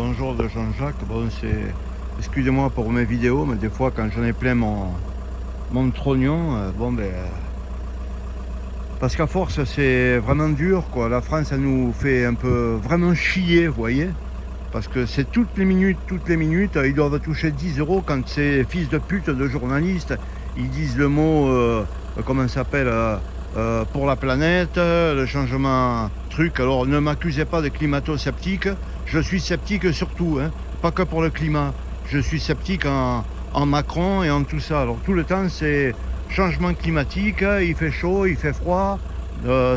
bonjour de Jean-Jacques. Bon, c'est... Excusez-moi pour mes vidéos, mais des fois, quand j'en ai plein mon trognon, parce qu'à force, c'est vraiment dur, quoi. La France, elle nous fait un peu vraiment chier, vous voyez. Parce que c'est toutes les minutes, ils doivent toucher 10 euros quand ces fils de pute de journalistes, ils disent le mot, comment ça s'appelle, pour la planète, le changement truc. Alors ne m'accusez pas de climato-sceptique, je suis sceptique surtout, hein, pas que pour le climat. Je suis sceptique en Macron et en tout ça. Alors tout le temps c'est changement climatique, il fait chaud, il fait froid,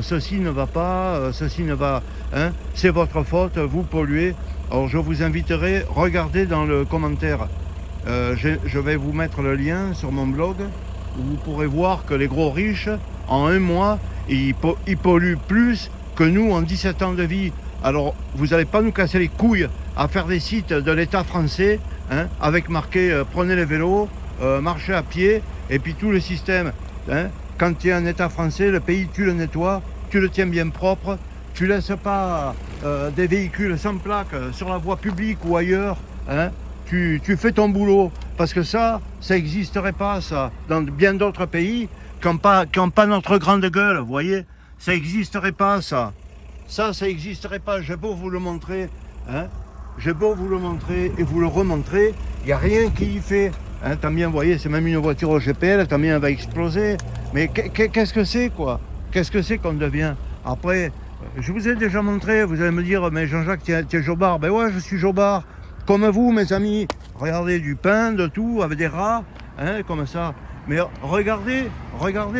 ceci ne va pas, ceci ne va, hein, c'est votre faute, vous polluez. Alors je vous inviterai, regardez dans le commentaire, je vais vous mettre le lien sur mon blog où vous pourrez voir que les gros riches, en un mois, ils polluent plus que nous en 17 ans de vie. Alors vous n'allez pas nous casser les couilles à faire des sites de l'État français, hein, avec marqué prenez les vélos, marchez à pied, et puis tout le système. Hein, quand tu es un État français, le pays tu le nettoies, tu le tiens bien propre, tu laisses pas des véhicules sans plaque sur la voie publique ou ailleurs, hein, tu fais ton boulot, parce que ça n'existerait pas ça dans bien d'autres pays qui n'ont pas notre grande gueule, vous voyez, ça n'existerait pas ça n'existerait pas, j'ai beau vous le montrer, hein, j'ai beau vous le montrer et vous le remontrer, il n'y a rien qui y fait, hein, tant bien, vous voyez, c'est même une voiture au GPL, tant bien elle va exploser, mais qu'est-ce que c'est quoi, qu'est-ce que c'est qu'on devient après? Je vous ai déjà montré, vous allez me dire, mais Jean-Jacques, tu es jobard. Ben ouais, je suis jobard, comme vous, mes amis. Regardez du pain, de tout, avec des rats, hein, comme ça. Mais regardez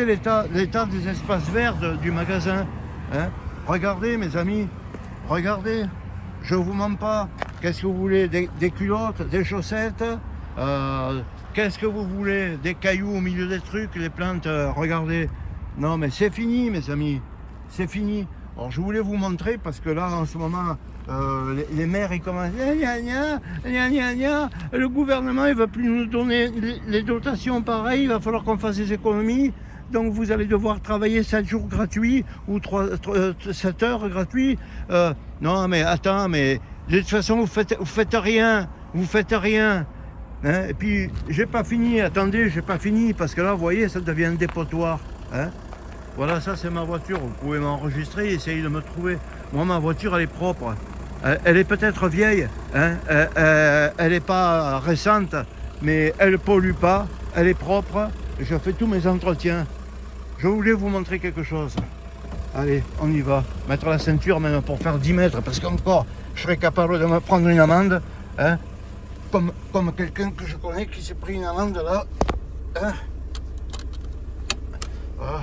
l'état des espaces verts du magasin. Hein. Regardez, mes amis, regardez, je vous mens pas. Qu'est-ce que vous voulez? Des culottes, des chaussettes, qu'est-ce que vous voulez? Des cailloux au milieu des trucs, les plantes, regardez. Non, mais c'est fini, mes amis, c'est fini. Alors je voulais vous montrer parce que là en ce moment les maires ils commencent le gouvernement il va plus nous donner les dotations pareilles, il va falloir qu'on fasse des économies, donc vous allez devoir travailler 7 jours gratuits ou 7 heures gratuits. Non mais attends, mais de toute façon vous faites rien, hein. Et puis j'ai pas fini, attendez, j'ai pas fini parce que là vous voyez ça devient un dépotoir, hein. Voilà, ça c'est ma voiture, vous pouvez m'enregistrer et essayer de me trouver. Moi ma voiture elle est propre, elle est peut-être vieille, hein, elle n'est pas récente, mais elle ne pollue pas, elle est propre, je fais tous mes entretiens. Je voulais vous montrer quelque chose. Allez, on y va, mettre la ceinture même pour faire 10 mètres, parce qu'encore je serais capable de me prendre une amende, hein, comme quelqu'un que je connais qui s'est pris une amende là. Hein. Voilà.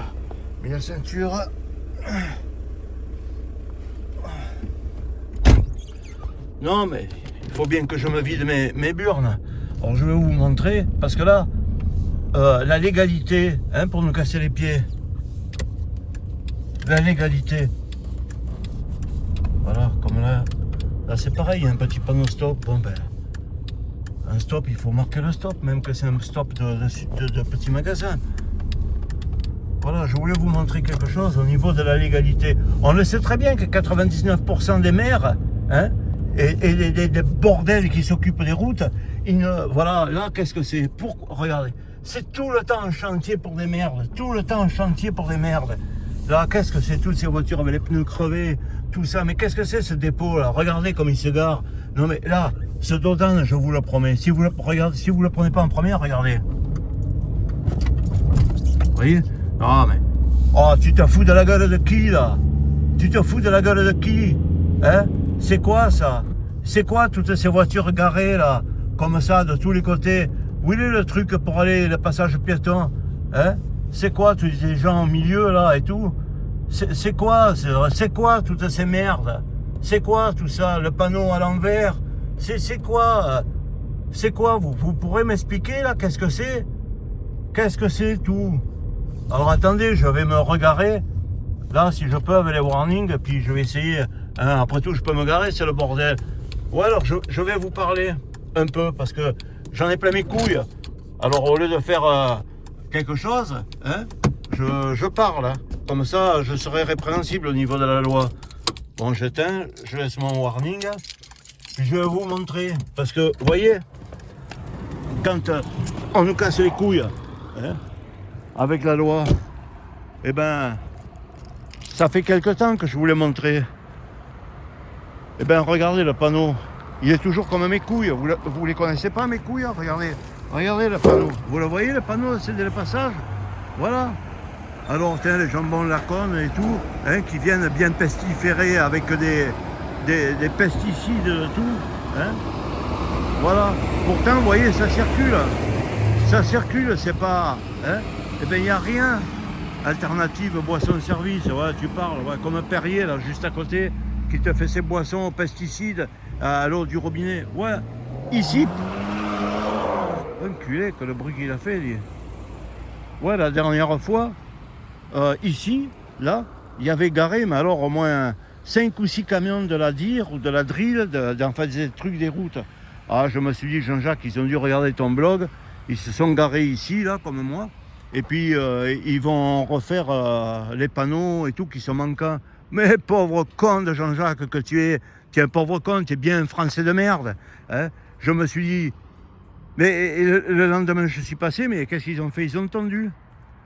Mais la ceinture, non mais il faut bien que je me vide mes burnes. Alors je vais vous montrer, parce que là, la légalité, hein, pour nous casser les pieds, la légalité, voilà, comme là c'est pareil, il y a un petit panneau stop, bon ben, un stop, il faut marquer le stop, même que c'est un stop de petit magasin. Voilà, je voulais vous montrer quelque chose au niveau de la légalité. On le sait très bien que 99% des maires, hein, et des bordels qui s'occupent des routes, voilà, là, qu'est-ce que c'est? Regardez, c'est tout le temps un chantier pour des merdes, Là, qu'est-ce que c'est? Toutes ces voitures avec les pneus crevés, tout ça, mais qu'est-ce que c'est ce dépôt là? Regardez comme il se gare. Non mais là, ce Dodan, je vous le promets, si vous le prenez pas en première, regardez. Vous voyez? Non mais, oh, tu te fous de la gueule de qui là? Hein? C'est quoi ça? C'est quoi toutes ces voitures garées là? Comme ça, de tous les côtés? Où est le truc pour aller, le passage piéton? Hein? C'est quoi tous ces gens au milieu là et tout? C'est quoi toutes ces merdes? C'est quoi tout ça? Le panneau à l'envers? C'est quoi? C'est quoi? Vous pourrez m'expliquer là? Qu'est-ce que c'est? Qu'est-ce que c'est tout? Alors attendez, je vais me regarer, là si je peux avec les warnings, puis je vais essayer, hein, après tout je peux me garer, c'est le bordel. Ouais, alors je vais vous parler un peu, parce que j'en ai plein mes couilles. Alors au lieu de faire quelque chose, hein, je parle, hein. Comme ça je serai répréhensible au niveau de la loi. Bon, j'éteins, je laisse mon warning, Je vais vous montrer, parce que, vous voyez, quand on nous casse les couilles, hein, avec la loi, eh ben, ça fait quelque temps que je vous l'ai montré. Eh ben, regardez le panneau, il est toujours comme mes couilles. Vous les connaissez pas, mes couilles? Regardez, regardez le panneau. Vous le voyez, le panneau, c'est le passage. Voilà. Alors, tiens, les jambons Laconne et tout, hein, qui viennent bien pestiférés avec des pesticides et tout. Hein. Voilà. Pourtant, vous voyez, ça circule. Ça circule, c'est pas... Hein. Eh bien, il n'y a rien. Alternative boisson-service, ouais, tu parles, ouais, comme un Perrier, là, juste à côté, qui te fait ses boissons aux pesticides à l'eau du robinet. Ouais, ici... Enculé, que le bruit qu'il a fait, lui. Ouais, la dernière fois, ici, là, il y avait garé, mais alors au moins 5 ou 6 camions de la DIR ou de la drill, enfin des trucs des routes. Ah, je me suis dit, Jean-Jacques, ils ont dû regarder ton blog, ils se sont garés ici, là, comme moi, et puis ils vont refaire les panneaux et tout qui sont manquants. Mais pauvre con de Jean-Jacques que tu es un pauvre con, tu es bien un Français de merde. Hein. Je me suis dit, mais le lendemain je suis passé, mais qu'est-ce qu'ils ont fait? Ils ont tondu.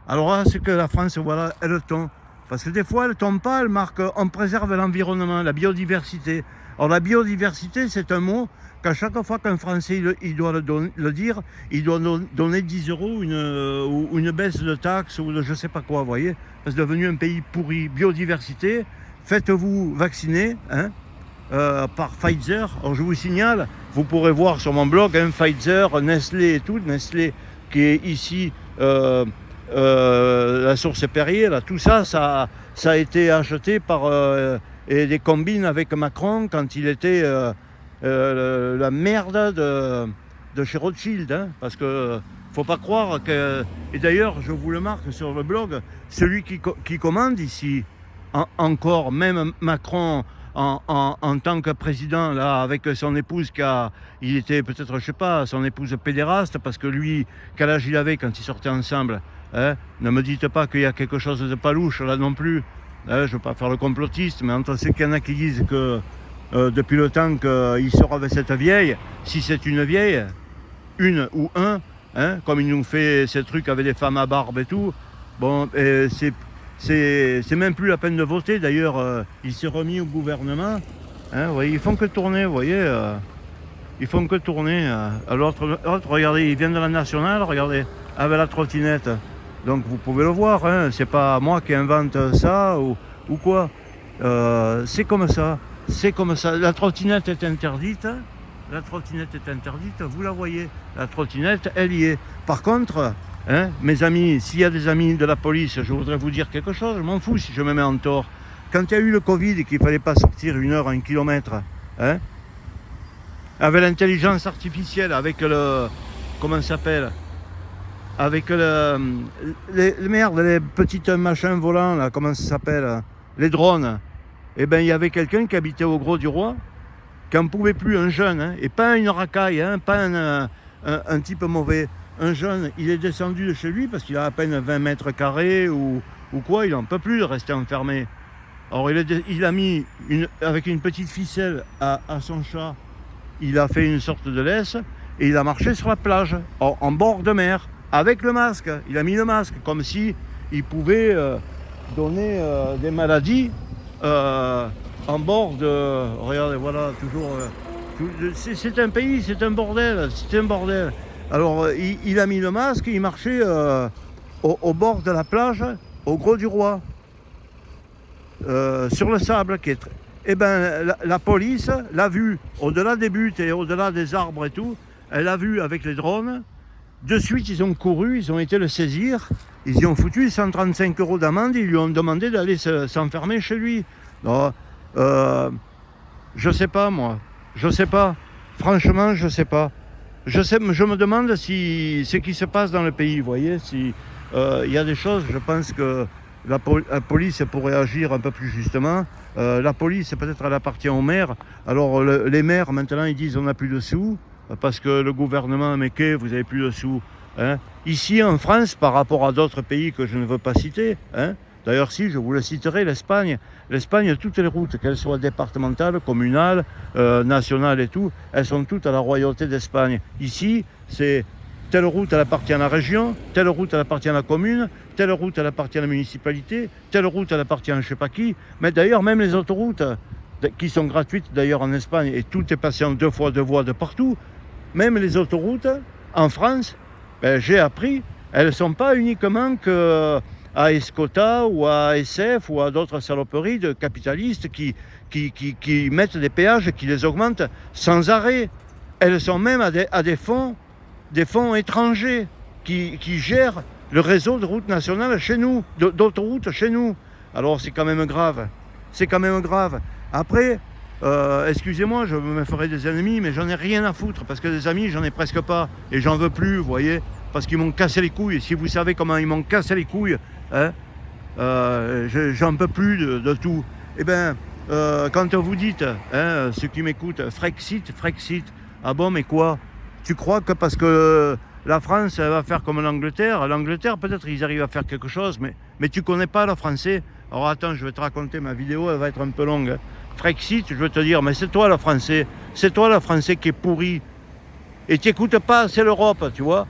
Alors là, c'est que la France, voilà, elle tombe. Parce que des fois, elle ne tombe pas, elle marque, on préserve l'environnement, la biodiversité. Alors la biodiversité, c'est un mot qu'à chaque fois qu'un Français il doit le dire, il doit donner 10 euros ou une baisse de taxes ou de je ne sais pas quoi, vous voyez. C'est devenu un pays pourri. Biodiversité, faites-vous vacciner hein, par Pfizer. Alors je vous signale, vous pourrez voir sur mon blog, hein, Pfizer, Nestlé et tout, Nestlé qui est ici... la source Perrier, là, tout ça, ça a été acheté par et des combines avec Macron quand il était la merde de chez Rothschild, hein, parce que faut pas croire que... Et d'ailleurs, je vous le marque sur le blog, celui qui commande ici, encore, même Macron en tant que président, là, avec son épouse il était peut-être, je sais pas, son épouse pédéraste, parce que lui, quel âge il avait quand ils sortaient ensemble? Hein, ne me dites pas qu'il y a quelque chose de pas louche là non plus. Hein, je ne veux pas faire le complotiste, mais entre ceux qu'il y en a qui disent que depuis le temps qu'il sort avec cette vieille, si c'est une vieille, une ou un, hein, comme il nous fait ces trucs avec des femmes à barbe et tout, bon, c'est même plus la peine de voter. D'ailleurs, il s'est remis au gouvernement. Hein, vous voyez, ils font que tourner, vous voyez. Ils font que tourner. L'autre, regardez, il vient de la nationale, regardez, avec la trottinette. Donc vous pouvez le voir, hein, c'est pas moi qui invente ça ou quoi. C'est comme ça, c'est comme ça. La trottinette est interdite, vous la voyez. La trottinette, elle y est. Par contre, hein, mes amis, s'il y a des amis de la police, je voudrais vous dire quelque chose, je m'en fous si je me mets en tort. Quand il y a eu le Covid et qu'il ne fallait pas sortir 1 heure, 1 kilomètre, hein, avec l'intelligence artificielle, avec le... comment ça s'appelle? Avec les petites machins volants, là, comment ça s'appelle? Les drones. Eh bien, il y avait quelqu'un qui habitait au Gros du Roi, qui n'en pouvait plus, un jeune, hein, et pas une racaille, hein, pas un type mauvais. Un jeune, il est descendu de chez lui parce qu'il a à peine 20 mètres carrés ou quoi, il n'en peut plus de rester enfermé. Alors, il a mis, avec une petite ficelle à son chat, il a fait une sorte de laisse et il a marché sur la plage, en bord de mer. Avec le masque, il a mis le masque, comme si il pouvait donner des maladies en bord de... Regardez, voilà, toujours... c'est un pays, c'est un bordel, Alors, il a mis le masque, il marchait au bord de la plage, au Gros du Roi, sur le sable, qui est... Eh bien, la police l'a vu, au-delà des buttes et au-delà des arbres et tout, elle l'a vu avec les drones. De suite, ils ont couru, ils ont été le saisir, ils y ont foutu 135 € d'amende, ils lui ont demandé d'aller s'enfermer chez lui. Non, je sais pas, moi. Je sais pas. Franchement, je sais pas. Je me demande si ce qui se passe dans le pays, vous voyez, si y a des choses, je pense que la police pourrait agir un peu plus justement. La police, peut-être, elle appartient aux maires. Alors, les maires, maintenant, ils disent on n'a plus de sous. Parce que le gouvernement Méquet, vous n'avez plus de sous. Hein. Ici en France, par rapport à d'autres pays que je ne veux pas citer, hein, D'ailleurs, si, je vous le citerai, l'Espagne. L'Espagne, toutes les routes, qu'elles soient départementales, communales, nationales et tout, elles sont toutes à la royauté d'Espagne. Ici, c'est telle route, elle appartient à la région, telle route, elle appartient à la commune, telle route, elle appartient à la municipalité, telle route, elle appartient à je ne sais pas qui. Mais d'ailleurs, même les autoroutes, qui sont gratuites d'ailleurs en Espagne, et tout est passé en 2 fois 2 voies de partout, même les autoroutes, en France, ben, j'ai appris, elles ne sont pas uniquement que à Escota ou à SF ou à d'autres saloperies de capitalistes qui mettent des péages et qui les augmentent sans arrêt. Elles sont même à des fonds étrangers qui gèrent le réseau de routes nationales chez nous, d'autoroutes chez nous. Alors c'est quand même grave. C'est quand même grave. Après, excusez-moi, je me ferai des ennemis, mais j'en ai rien à foutre parce que des amis, j'en ai presque pas et j'en veux plus, vous voyez, parce qu'ils m'ont cassé les couilles. Et si vous savez comment ils m'ont cassé les couilles, hein, j'en peux plus de tout. Eh bien, quand vous dites, hein, ceux qui m'écoutent, Frexit, ah bon, mais quoi? Tu crois que parce que la France elle va faire comme l'Angleterre peut-être ils arrivent à faire quelque chose, mais tu connais pas le français. Alors attends, je vais te raconter ma vidéo, elle va être un peu longue. Frexit, je veux te dire, mais c'est toi le français qui est pourri. Et tu n'écoutes pas, c'est l'Europe, tu vois.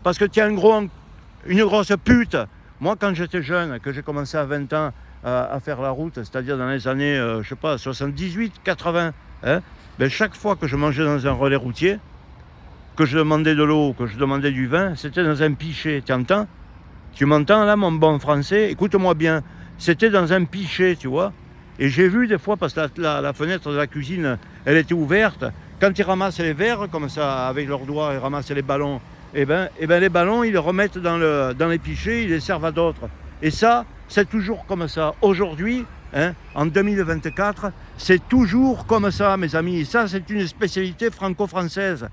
Parce que tu es une grosse pute. Moi, quand j'étais jeune, que j'ai commencé à 20 ans à faire la route, c'est-à-dire dans les années, je sais pas, 78, 80, hein, ben chaque fois que je mangeais dans un relais routier, que je demandais de l'eau, que je demandais du vin, c'était dans un pichet, tu entends? Tu m'entends là, mon bon français? Écoute-moi bien, c'était dans un pichet, tu vois. Et j'ai vu des fois, parce que la fenêtre de la cuisine, elle était ouverte, quand ils ramassent les verres, comme ça, avec leurs doigts, ils ramassent les ballons, et ben les ballons, ils les remettent dans les pichets, ils les servent à d'autres. Et ça, c'est toujours comme ça. Aujourd'hui, hein, en 2024, c'est toujours comme ça, mes amis. Et ça, c'est une spécialité franco-française.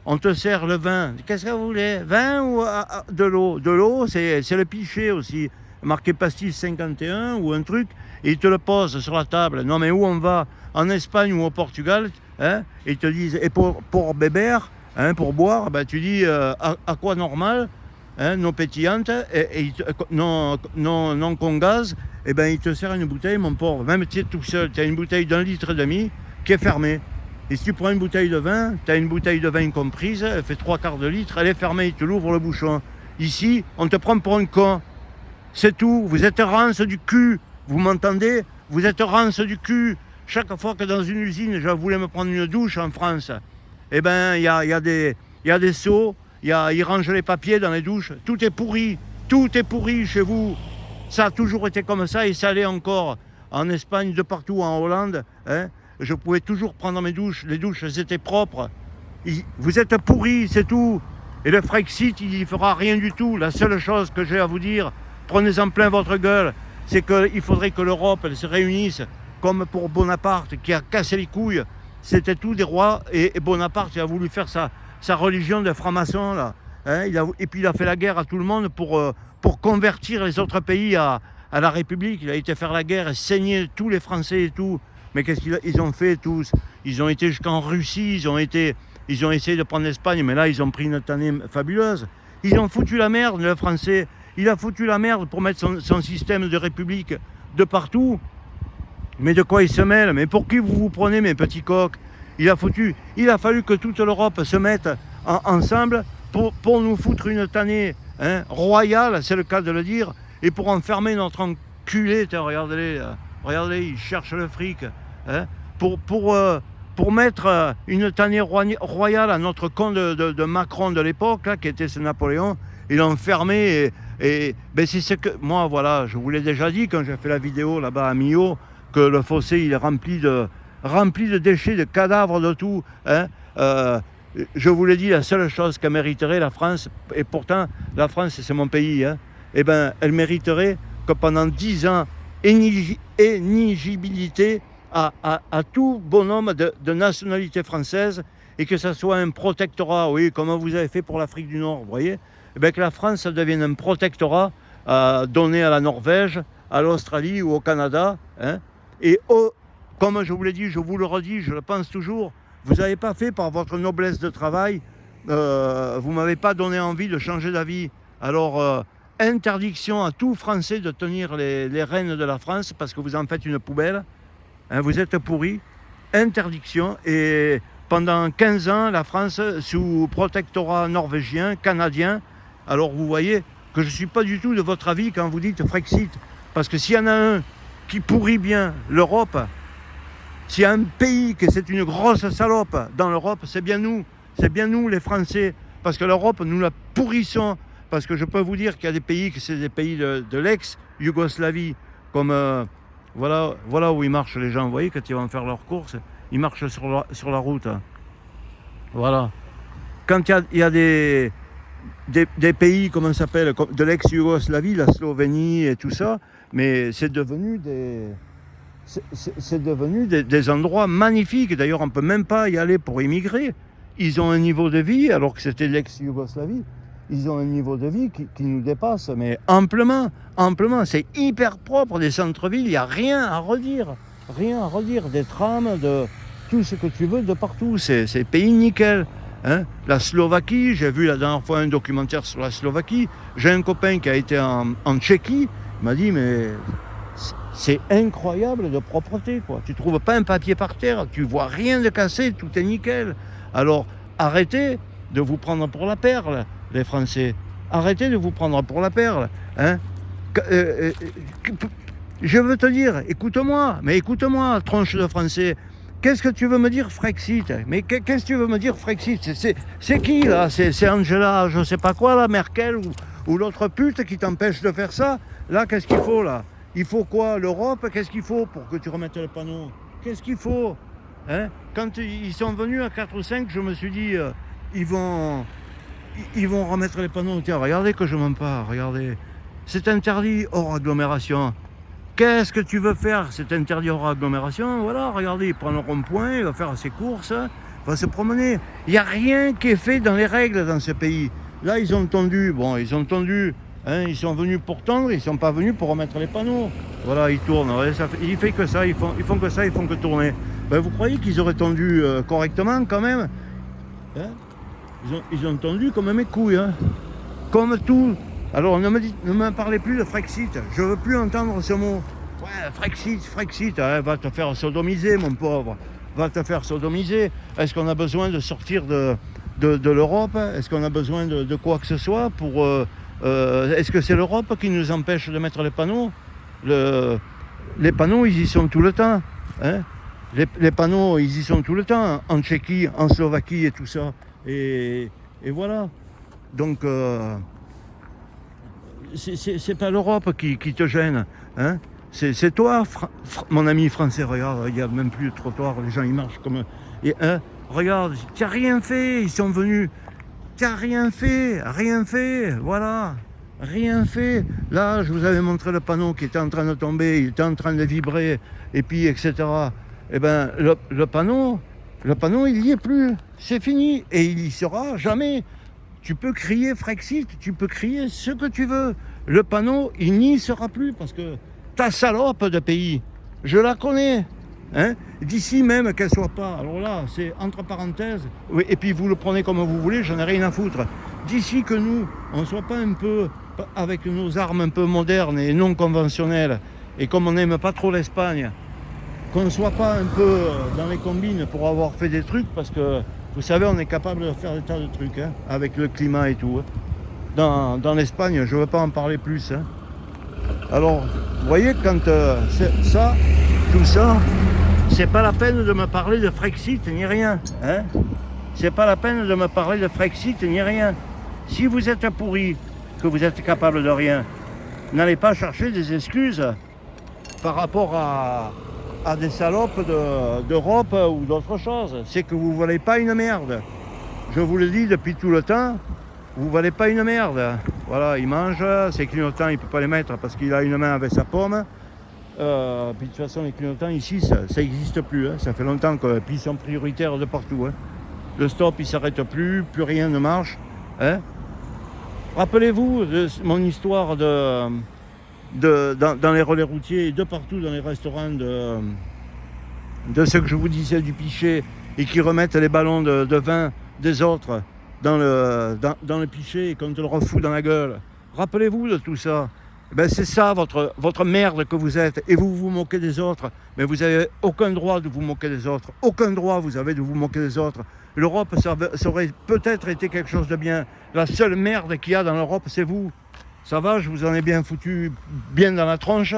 On te sert le vin. Qu'est-ce que vous voulez? Vin ou de l'eau? De l'eau, c'est le pichet aussi. Marqué pastis 51 ou un truc, et ils te le posent sur la table. Non, mais où on va? En Espagne ou au Portugal, hein, ils te disent, et pour bébert, hein, pour boire, ben, tu dis à quoi normal, hein, non pétillante, et non con gaz, et ben ils te serrent une bouteille, mon pauvre. Même tu es tout seul, tu as une bouteille d'1,5 litre qui est fermée. Et si tu prends une bouteille de vin, tu as une bouteille de vin comprise, elle fait 3/4 de litre, elle est fermée, il te l'ouvre le bouchon. Ici, on te prend pour un con. C'est tout, vous êtes rance du cul, vous m'entendez? Vous êtes rance du cul. Chaque fois que dans une usine, je voulais me prendre une douche en France, eh ben, il y a des seaux, ils rangent les papiers dans les douches, tout est pourri chez vous. Ça a toujours été comme ça et ça l'est encore. En Espagne, de partout, en Hollande, hein, je pouvais toujours prendre mes douches, les douches étaient propres. Vous êtes pourris, c'est tout. Et le Frexit, il ne fera rien du tout. La seule chose que j'ai à vous dire, prenez-en plein votre gueule, c'est qu'il faudrait que l'Europe elle se réunisse, comme pour Bonaparte, qui a cassé les couilles. C'était tout des rois, et Bonaparte il a voulu faire sa religion de franc-maçon, là. Hein, et puis il a fait la guerre à tout le monde pour convertir les autres pays à la République. Il a été faire la guerre et saigner tous les Français et tout. Mais qu'est-ce qu'ils ont fait tous? Ils ont été jusqu'en Russie, ils ont essayé de prendre l'Espagne, mais là ils ont pris une tannée fabuleuse. Ils ont foutu la merde, le Français. Il a foutu la merde pour mettre son système de république de partout. Mais de quoi il se mêle? Mais pour qui vous vous prenez, mes petits coqs? Il a fallu que toute l'Europe se mette ensemble pour nous foutre une tannée, hein, royale, c'est le cas de le dire, et pour enfermer notre enculé. Regardez, ils cherchent le fric, hein, pour mettre une tannée royale à notre con de Macron de l'époque, qui était ce Napoléon. Il l'a enfermé et ben c'est ce que moi, voilà, je vous l'ai déjà dit quand j'ai fait la vidéo là-bas à Millau, que le fossé il est rempli de déchets, de cadavres, de tout, hein. Je vous l'ai dit, la seule chose qu'elle mériterait la France, et pourtant la France c'est mon pays, hein, et ben elle mériterait que pendant 10 ans éligibilité à tout bonhomme de nationalité française, et que ça soit un protectorat, oui, comme vous avez fait pour l'Afrique du Nord, vous voyez, et bien que la France devienne un protectorat donné à la Norvège, à l'Australie ou au Canada, hein. Et comme je vous l'ai dit, je vous le redis, je le pense toujours, vous n'avez pas fait par votre noblesse de travail, vous ne m'avez pas donné envie de changer d'avis. Alors Interdiction à tout Français de tenir les rênes de la France parce que vous en faites une poubelle. Hein, vous êtes pourris. Interdiction. Et pendant 15 ans, la France, sous protectorat norvégien, canadien. Alors vous voyez que je ne suis pas du tout de votre avis quand vous dites Frexit. Parce que s'il y en a un qui pourrit bien l'Europe, s'il y a un pays que c'est une grosse salope dans l'Europe, c'est bien nous. C'est bien nous les Français. Parce que l'Europe, nous la pourrissons. Parce que je peux vous dire qu'il y a des pays, que c'est des pays de l'ex-Yougoslavie, comme voilà où ils marchent les gens, vous voyez, quand ils vont faire leurs courses, ils marchent sur la route. Voilà. Quand il y a des pays, comment ça s'appelle, de l'ex-Yougoslavie, la Slovénie et tout ça, mais c'est devenu des endroits magnifiques. D'ailleurs, on ne peut même pas y aller pour immigrer. Ils ont un niveau de vie, alors que c'était l'ex-Yougoslavie, ils ont un niveau de vie qui nous dépasse, mais amplement. C'est hyper propre, des centres-villes, il n'y a rien à redire. Des trams, de tout ce que tu veux, de partout. C'est pays nickel. Hein. La Slovaquie, j'ai vu la dernière fois un documentaire sur la Slovaquie. J'ai un copain qui a été en Tchéquie, il m'a dit, mais c'est incroyable de propreté, quoi. Tu ne trouves pas un papier par terre, tu vois rien de cassé, tout est nickel. Alors, arrêtez de vous prendre pour la perle, les Français. Arrêtez de vous prendre pour la perle. Hein. Je veux te dire, écoute-moi, tronche de Français. Qu'est-ce que tu veux me dire, Frexit? Mais qu'est-ce que tu veux me dire, Frexit? C'est qui, là? C'est Angela, je sais pas quoi, là, Merkel, ou l'autre pute qui t'empêche de faire ça? Là, qu'est-ce qu'il faut, là? Il faut quoi? L'Europe? Qu'est-ce qu'il faut pour que tu remettes le panneau? Qu'est-ce qu'il faut? Hein? Quand ils sont venus à 4 ou 5, je me suis dit, ils vont remettre les panneaux. Tiens, regardez que je m'en pars, regardez. C'est interdit hors agglomération. Qu'est-ce que tu veux faire? C'est interdit hors agglomération. Voilà, regardez, il prend le rond-point, il va faire ses courses, il va se promener. Il n'y a rien qui est fait dans les règles dans ce pays. Là, ils ont tendu, hein, ils sont venus pour tendre, ils ne sont pas venus pour remettre les panneaux. Voilà, ils tournent, il fait que ça, ils font que ça, ils font que tourner. Ben, vous croyez qu'ils auraient tendu correctement quand même, hein? Ils ont tendu comme mes couilles, hein? Comme tout. Alors ne me parlez plus de Frexit, je ne veux plus entendre ce mot. Ouais, Frexit, hein, va te faire sodomiser, mon pauvre. Va te faire sodomiser. Est-ce qu'on a besoin de sortir de l'Europe? Est-ce qu'on a besoin de quoi que ce soit pour... est-ce que c'est l'Europe qui nous empêche de mettre les panneaux? Les panneaux, ils y sont tout le temps. Hein? Les panneaux, ils y sont tout le temps, en Tchéquie, en Slovaquie et tout ça. Et voilà. Donc, c'est pas l'Europe qui te gêne. Hein? C'est toi, mon ami français, regarde, il n'y a même plus de trottoir, les gens ils marchent comme... Et, hein, regarde, tu n'as rien fait, ils sont venus. Tu n'as rien fait, voilà. Rien fait. Là, je vous avais montré le panneau qui était en train de tomber, il était en train de vibrer, et puis, etc. Eh bien, le panneau, il n'y est plus. C'est fini. Et il n'y sera jamais. Tu peux crier Frexit, tu peux crier ce que tu veux. Le panneau, il n'y sera plus parce que ta salope de pays, je la connais. Hein? D'ici même qu'elle soit pas. Alors là, c'est entre parenthèses. Oui, et puis vous le prenez comme vous voulez, j'en ai rien à foutre. D'ici que nous, on ne soit pas un peu avec nos armes un peu modernes et non conventionnelles, et comme on n'aime pas trop l'Espagne, qu'on ne soit pas un peu dans les combines pour avoir fait des trucs, parce que vous savez, on est capable de faire des tas de trucs, hein, avec le climat et tout. Hein. Dans l'Espagne, je ne veux pas en parler plus. Hein. Alors, vous voyez, quand tout ça, c'est pas la peine de me parler de Frexit ni rien. Hein. C'est pas la peine de me parler de Frexit ni rien. Si vous êtes pourri, que vous êtes capable de rien, n'allez pas chercher des excuses par rapport à des salopes d'Europe ou d'autres choses. C'est que vous ne valez pas une merde. Je vous le dis depuis tout le temps, vous ne valez pas une merde. Voilà, il mange, ses clignotants, il ne peut pas les mettre parce qu'il a une main avec sa pomme. Puis de toute façon, les clignotants ici, ça n'existe plus. Hein. Ça fait longtemps qu'ils sont prioritaires de partout. Hein. Le stop, il ne s'arrête plus rien ne marche. Hein. Rappelez-vous de mon histoire dans les relais routiers et de partout dans les restaurants de ce que je vous disais du pichet et qui remettent les ballons de vin des autres dans le pichet et qu'on te le refout dans la gueule. Rappelez-vous de tout ça. Eh ben, c'est ça votre merde que vous êtes. Et vous vous moquez des autres. Mais vous n'avez aucun droit de vous moquer des autres. Aucun droit vous avez de vous moquer des autres. L'Europe, ça aurait peut-être été quelque chose de bien. La seule merde qu'il y a dans l'Europe, c'est vous. Ça va, je vous en ai bien foutu bien dans la tronche.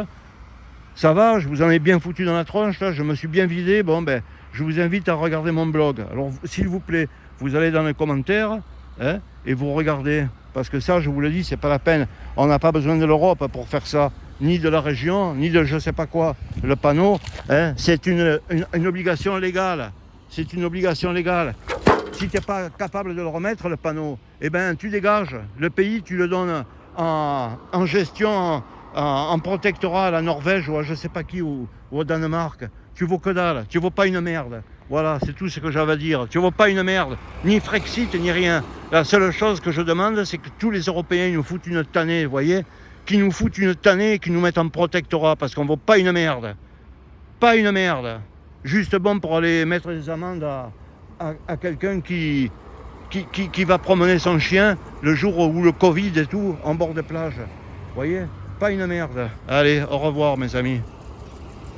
Ça va, je vous en ai bien foutu dans la tronche. Là, je me suis bien vidé. Bon, ben, je vous invite à regarder mon blog. Alors, s'il vous plaît, vous allez dans les commentaires, hein, et vous regardez. Parce que ça, je vous le dis, c'est pas la peine. On n'a pas besoin de l'Europe pour faire ça. Ni de la région, ni de je sais pas quoi. Le panneau, hein, c'est une obligation légale. C'est une obligation légale. Si tu n'es pas capable de le remettre, le panneau, eh ben, tu dégages. Le pays, tu le donnes en gestion, en protectorat à la Norvège ou à je sais pas qui, ou au Danemark. Tu vaux que dalle. Tu vaux pas une merde. Voilà, c'est tout ce que j'avais à dire. Tu ne vaux pas une merde, ni Frexit, ni rien. La seule chose que je demande, c'est que tous les Européens nous foutent une tannée, vous voyez, qui nous foutent une tannée et qui nous mettent en protectorat, parce qu'on ne vaut pas une merde. Pas une merde. Juste bon pour aller mettre des amendes à quelqu'un qui va promener son chien le jour où le Covid et tout, en bord de plage. Vous voyez, pas une merde. Allez, au revoir mes amis.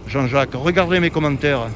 Jean-Jacques, regardez mes commentaires.